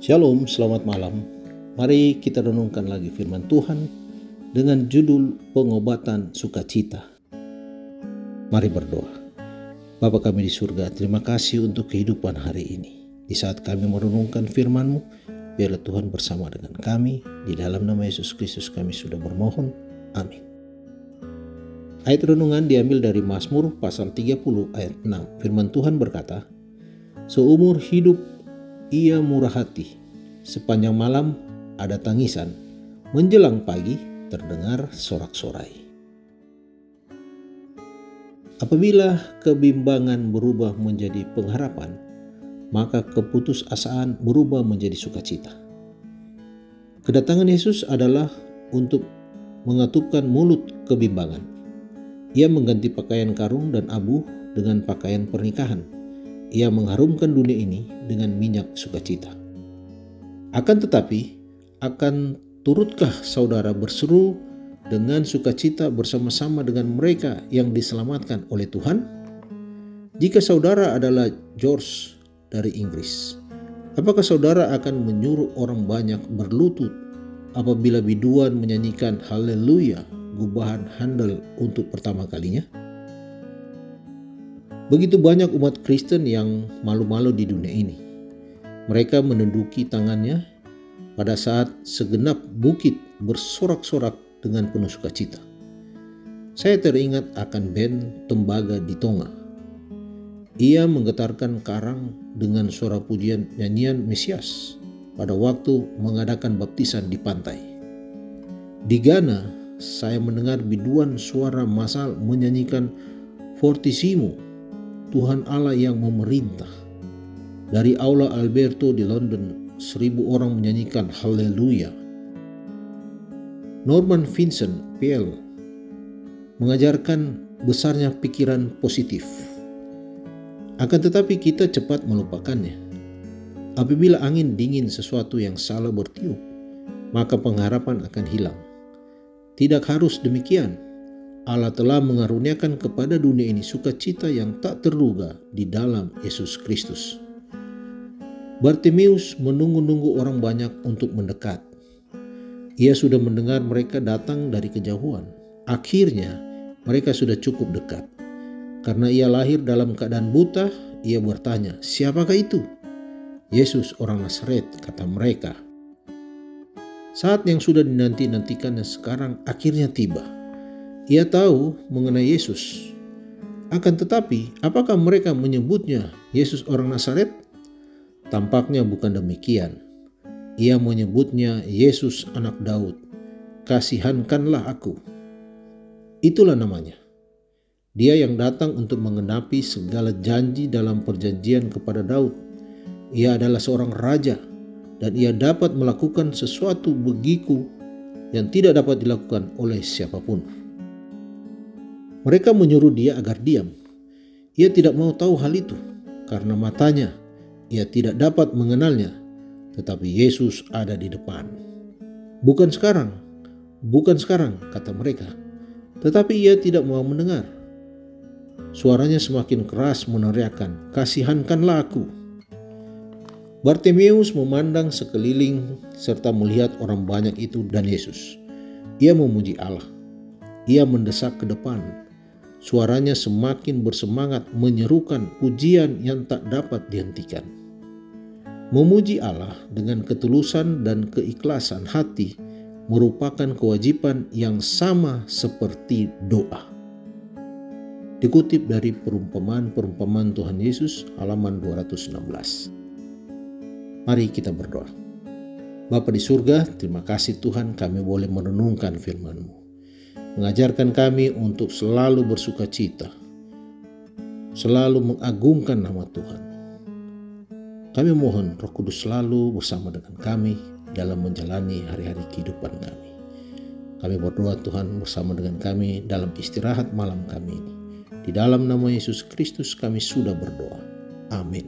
Shalom, selamat malam. Mari kita renungkan lagi firman Tuhan dengan judul pengobatan sukacita. Mari berdoa. Bapa kami di surga, terima kasih untuk kehidupan hari ini. Di saat kami merenungkan firman-Mu, biarlah Tuhan bersama dengan kami. Di dalam nama Yesus Kristus kami sudah bermohon. Amin. Ayat renungan diambil dari Mazmur pasal 30 ayat 6. Firman Tuhan berkata, "Seumur hidup ia murah hati, sepanjang malam ada tangisan, menjelang pagi terdengar sorak-sorai." Apabila kebimbangan berubah menjadi pengharapan, maka keputusasaan berubah menjadi sukacita. Kedatangan Yesus adalah untuk mengatupkan mulut kebimbangan. Ia mengganti pakaian karung dan abu dengan pakaian pernikahan. Ia mengharumkan dunia ini dengan minyak sukacita. Akan tetapi, akan turutkah saudara berseru dengan sukacita bersama-sama dengan mereka yang diselamatkan oleh Tuhan? Jika saudara adalah George dari Inggris, apakah saudara akan menyuruh orang banyak berlutut apabila biduan menyanyikan haleluya gubahan Handel untuk pertama kalinya? Begitu banyak umat Kristen yang malu-malu di dunia ini. Mereka menunduki tangannya pada saat segenap bukit bersorak-sorak dengan penuh sukacita. Saya teringat akan band Tembaga di Tonga. Ia menggetarkan karang dengan suara pujian nyanyian Mesias pada waktu mengadakan baptisan di pantai. Di Ghana, saya mendengar biduan suara massal menyanyikan Fortissimo, Tuhan Allah yang memerintah. Dari Aula Alberto di London, 1.000 orang menyanyikan haleluya. Norman Vincent Peale mengajarkan besarnya pikiran positif. Akan tetapi kita cepat melupakannya. Apabila angin dingin sesuatu yang salah bertiup, maka pengharapan akan hilang. Tidak harus demikian. Allah telah mengaruniakan kepada dunia ini sukacita yang tak terduga di dalam Yesus Kristus. Bartimeus menunggu-nunggu orang banyak untuk mendekat. Ia sudah mendengar mereka datang dari kejauhan. Akhirnya mereka sudah cukup dekat. Karena ia lahir dalam keadaan buta, ia bertanya, "Siapakah itu?" "Yesus orang Nazaret," kata mereka. Saat yang sudah dinanti-nantikannya sekarang akhirnya tiba. Ia tahu mengenai Yesus. Akan tetapi, apakah mereka menyebutnya Yesus orang Nazaret? Tampaknya bukan demikian. Ia menyebutnya Yesus anak Daud. "Kasihankanlah aku." Itulah namanya. Dia yang datang untuk menggenapi segala janji dalam perjanjian kepada Daud. Ia adalah seorang raja dan ia dapat melakukan sesuatu begitu yang tidak dapat dilakukan oleh siapapun. Mereka menyuruh dia agar diam. Ia tidak mau tahu hal itu karena matanya. Ia tidak dapat mengenalnya, tetapi Yesus ada di depan. Bukan sekarang, kata mereka. Tetapi ia tidak mau mendengar. Suaranya semakin keras meneriakkan, "Kasihankanlah aku." Bartimeus memandang sekeliling serta melihat orang banyak itu dan Yesus. Ia memuji Allah. Ia mendesak ke depan. Suaranya semakin bersemangat menyerukan pujian yang tak dapat dihentikan. Memuji Allah dengan ketulusan dan keikhlasan hati merupakan kewajiban yang sama seperti doa. Dikutip dari perumpamaan Tuhan Yesus halaman 216. Mari kita berdoa. Bapa di surga, terima kasih Tuhan kami boleh merenungkan firman-Mu. Mengajarkan kami untuk selalu bersukacita, selalu mengagungkan nama Tuhan. Kami mohon Roh Kudus selalu bersama dengan kami dalam menjalani hari-hari kehidupan kami. Kami berdoa Tuhan bersama dengan kami dalam istirahat malam kami ini. Di dalam nama Yesus Kristus kami sudah berdoa. Amin.